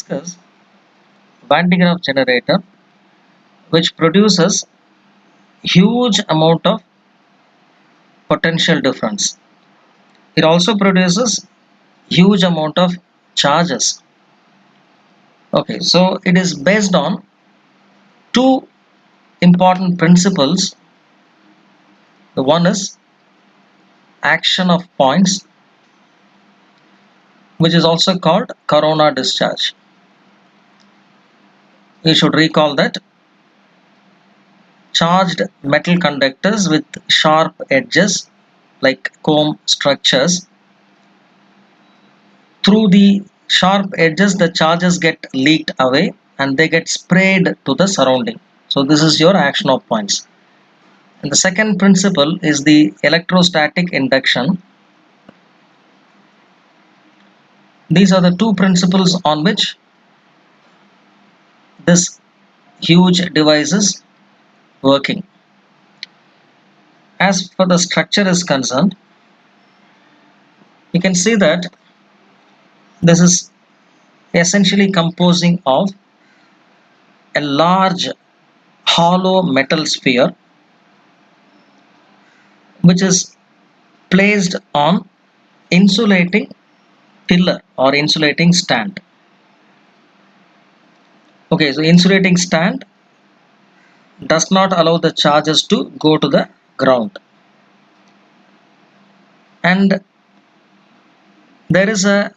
discuss Van de Graaff generator, which produces huge amount of potential difference. It also produces huge amount of charges. Okay, so it is based on two important principles. The one is action of points, which is also called corona discharge. You should recall that charged metal conductors with sharp edges like comb structures, through the sharp edges the charges get leaked away and they get sprayed to the surrounding. So this is your action of points. And the second principle is the electrostatic induction. These are the two principles on which this huge device is working. As for the structure is concerned, you can see that this is essentially composing of a large hollow metal sphere which is placed on insulating pillar or insulating stand. Okay, so insulating stand does not allow the charges to go to the ground, and there is a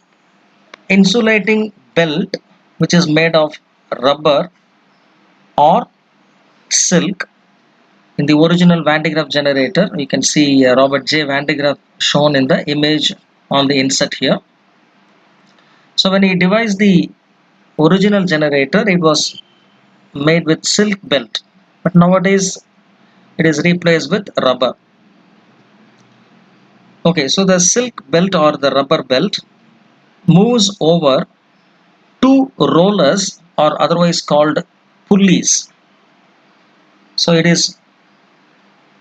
insulating belt which is made of rubber or silk. In the original Van de Graaff generator, you can see Robert J. Van de Graaff shown in the image on the insert here. So when he devised the original generator, it was made with silk belt, but nowadays it is replaced with rubber. Okay, so the silk belt or the rubber belt moves over two rollers or otherwise called pulleys. So it is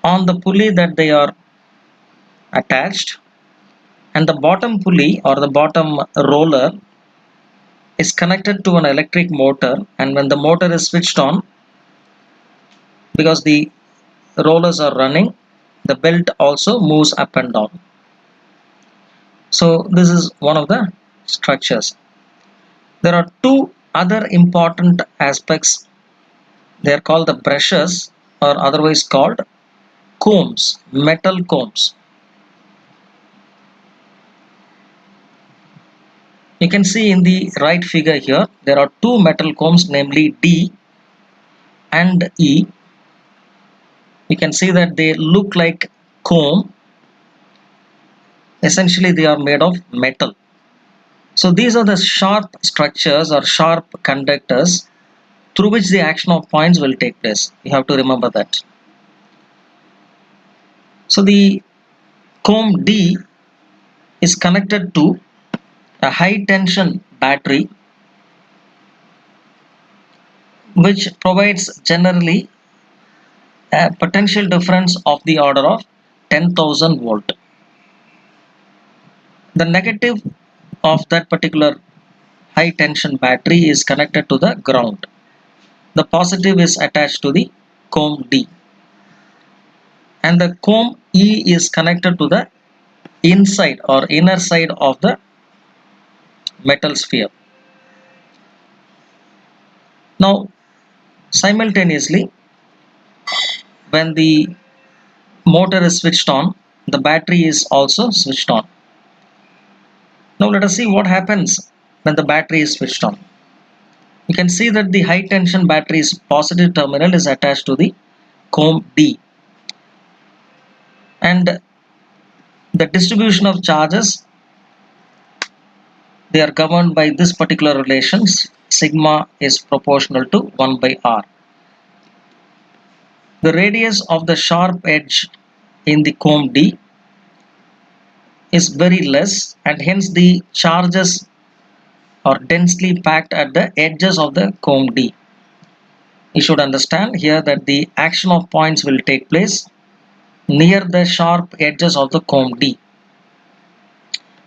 on the pulley that they are attached, and the bottom pulley or the bottom roller is connected to an electric motor, and when the motor is switched on, because the rollers are running, the belt also moves up and down. So this is one of the structures. There are two other important aspects. They are called the brushes or otherwise called combs, metal combs. You can see in the right figure here, there are two metal combs, namely D and E. You can see that they look like comb. Essentially, they are made of metal. So these are the sharp structures or sharp conductors through which the action of points will take place. You have to remember that. So the comb D is connected to a high tension battery which provides generally a potential difference of the order of 10,000 volt. The negative of that particular high tension battery is connected to the ground. The positive is attached to the comb D, and the comb E is connected to the inside or inner side of the metal sphere. Now simultaneously, when the motor is switched on, the battery is also switched on. Now let us see what happens when the battery is switched on. You can see that the high tension battery's positive terminal is attached to the comb D, and the distribution of charges, they are governed by this particular relations. Sigma is proportional to 1 by R. The radius of the sharp edge in the comb D is very less, and hence the charges are densely packed at the edges of the comb D. You should understand here that the action of points will take place near the sharp edges of the comb D.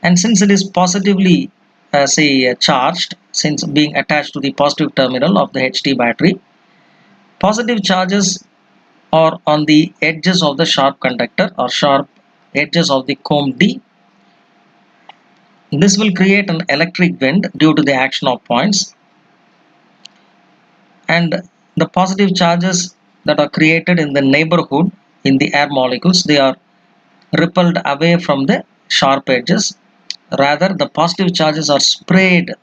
And since it is positively charged, since being attached to the positive terminal of the HT battery. Positive charges are on the edges of the sharp conductor or sharp edges of the comb D. This will create an electric wind due to the action of points, and the positive charges that are created in the neighborhood in the air molecules, they are repelled away from the sharp edges. Rather, the positive charges are sprayed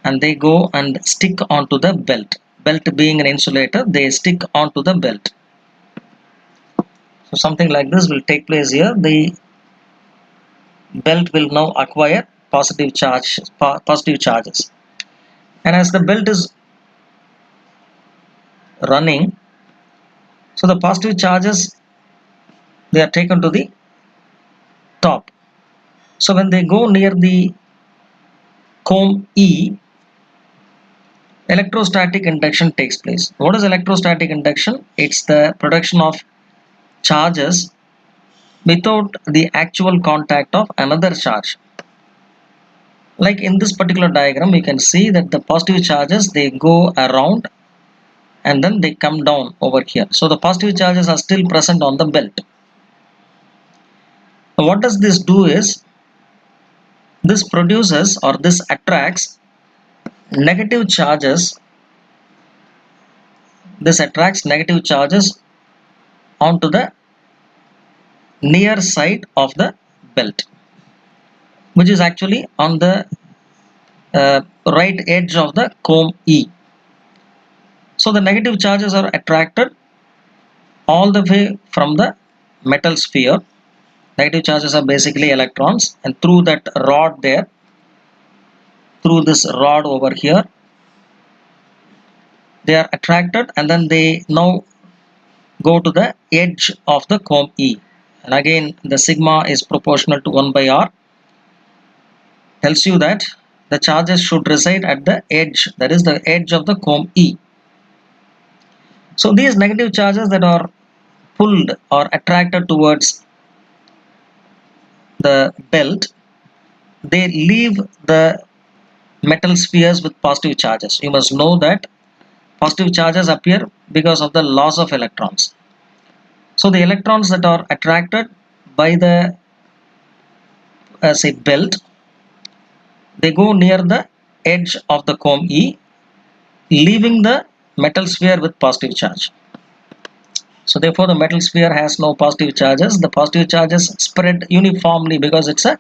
and they go and stick onto the belt. Belt being an insulator, they stick onto the belt. So something like this will take place here. The belt will now acquire positive charges, and as the belt is running, so the positive charges, they are taken to the top. So when they go near the comb E, electrostatic induction takes place. What is electrostatic induction? It's the production of charges without the actual contact of another charge. Like in this particular diagram, you can see that the positive charges, they go around and then they come down over here. So the positive charges are still present on the belt. Now what does this do is, this produces or this attracts negative charges. This attracts negative charges onto the near side of the belt, which is actually on the right edge of the comb E. So the negative charges are attracted all the way from the metal sphere. Negative charges are basically electrons, and through that rod there, through this rod over here, they are attracted and then they now go to the edge of the comb E. And again, the sigma is proportional to 1 by R. Tells you that the charges should reside at the edge, that is the edge of the comb E. So these negative charges that are pulled or attracted towards the belt, they leave the metal spheres with positive charges. You must know that positive charges appear because of the loss of electrons. So the electrons that are attracted by the belt, they go near the edge of the comb E, leaving the metal sphere with positive charge. So therefore the metal sphere has no positive charges. The positive charges spread uniformly because it's a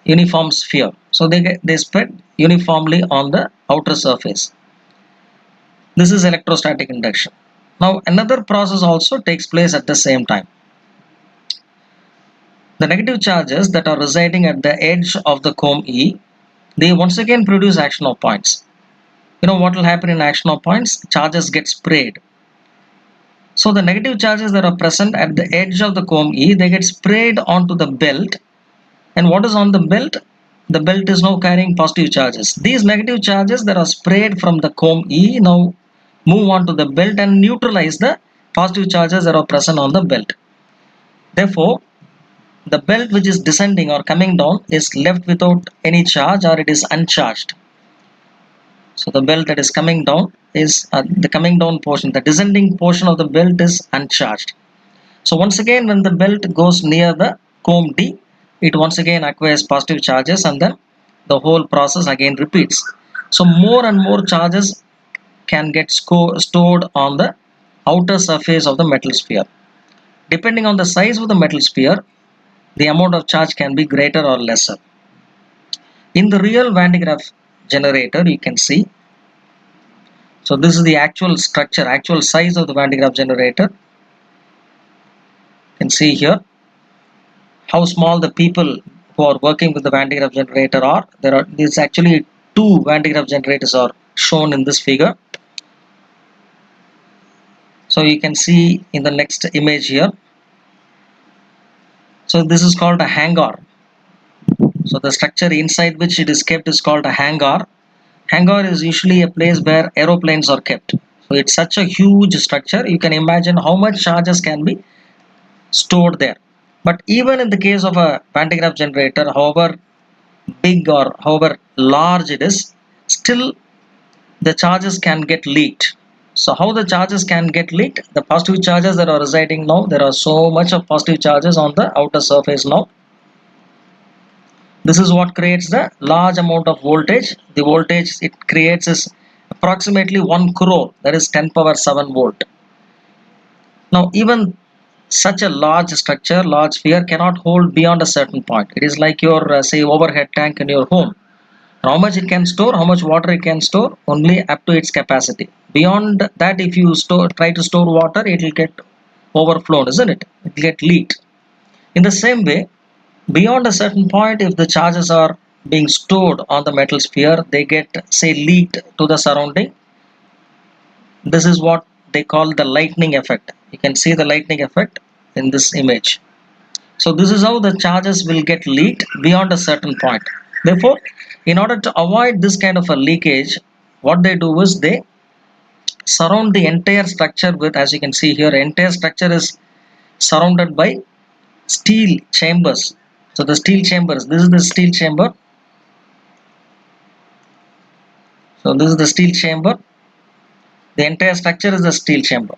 uniform sphere. So they spread uniformly on the outer surface. This is electrostatic induction. Now another process also takes place at the same time. The negative charges that are residing at the edge of the comb E, they once again produce action of points. You know what will happen in action of points? Charges get sprayed. So the negative charges that are present at the edge of the comb E, they get sprayed onto the belt. And what is on the belt? The belt is now carrying positive charges. These negative charges that are sprayed from the comb E now move on to the belt and neutralize the positive charges that are present on the belt. Therefore, the belt which is descending or coming down is left without any charge, or it is uncharged. So the belt that is coming down is the coming down portion, the descending portion of the belt is uncharged. So once again, when the belt goes near the comb D, it once again acquires positive charges, and then the whole process again repeats. So more and more charges can get stored on the outer surface of the metal sphere. Depending on the size of the metal sphere, the amount of charge can be greater or lesser. In the real Van de Graaff generator, you can see, so this is the actual structure, actual size of the Van de Graaff generator. You can see here how small the people who are working with the Van de Graaff generator are. There's actually two Van de Graaff generators are shown in this figure. So you can see in the next image here. So this is called a hangar. So the structure inside which it is kept is called a hangar. Hangar is usually a place where aeroplanes are kept. So it's such a huge structure. You can imagine how much charges can be stored there. But even in the case of a Van de Graaff generator, however big or however large it is, still the charges can get leaked. So how the charges can get leaked? The positive charges that are residing now, there are so much of positive charges on the outer surface now. This is what creates the large amount of voltage. The voltage it creates is approximately 1 crore, that is 10 power 7 volt. Now even such a large structure, large sphere cannot hold beyond a certain point. It is like your say overhead tank in your home. How much it can store, how much water it can store, only up to its capacity. Beyond that, if you try to store water, it will get overflown, isn't it? It will get leaked. In the same way, beyond a certain point, if the charges are being stored on the metal sphere, they get say leaked to the surrounding. This is what they call the lightning effect. You can see the lightning effect in this image. So this is how the charges will get leaked beyond a certain point. Therefore, in order to avoid this kind of a leakage, what they do is they surround the entire structure with, as you can see here, entire structure is surrounded by steel chambers. So the steel chambers, this is the steel chamber. So this is the steel chamber. The entire structure is the steel chamber.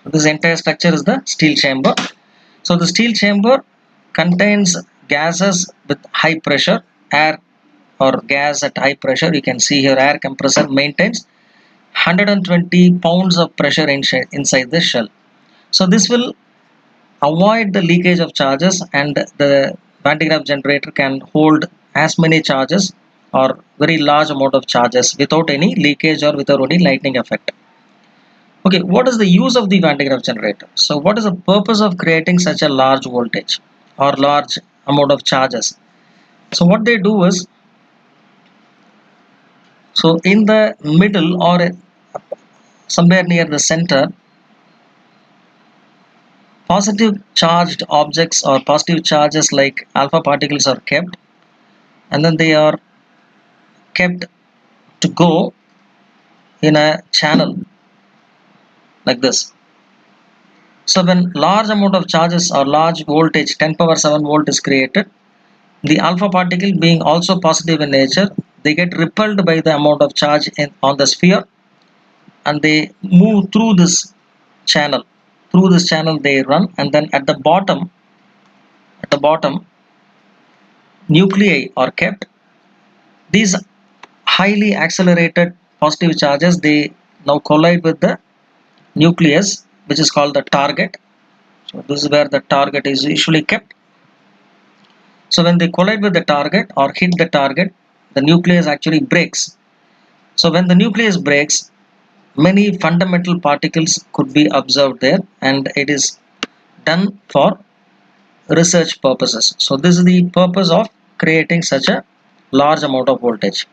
So this entire structure is the steel chamber. So the steel chamber contains gases with high pressure, air or gas at high pressure. You can see here air compressor maintains 120 pounds of pressure inside the shell. So this will avoid the leakage of charges, and the Van de Graaff generator can hold as many charges or very large amount of charges without any leakage or without any lightning effect. Okay, what is the use of the Van de Graaff generator? So what is the purpose of creating such a large voltage or large amount of charges? So what they do is, so in the middle or somewhere near the center, positive charged objects or positive charges like alpha particles are kept, and then they are kept to go in a channel like this. So when large amount of charges or large voltage 10 power 7 volt is created, the alpha particle being also positive in nature, they get repelled by the amount of charge on the sphere, and they move through this channel. Through this channel they run, and then at the bottom nuclei are kept. These highly accelerated positive charges, they now collide with the nucleus, which is called the target. So this is where the target is usually kept. So when they collide with the target or hit the target, the nucleus actually breaks. So when the nucleus breaks, many fundamental particles could be observed there, and it is done for research purposes. So this is the purpose of creating such a large amount of voltage.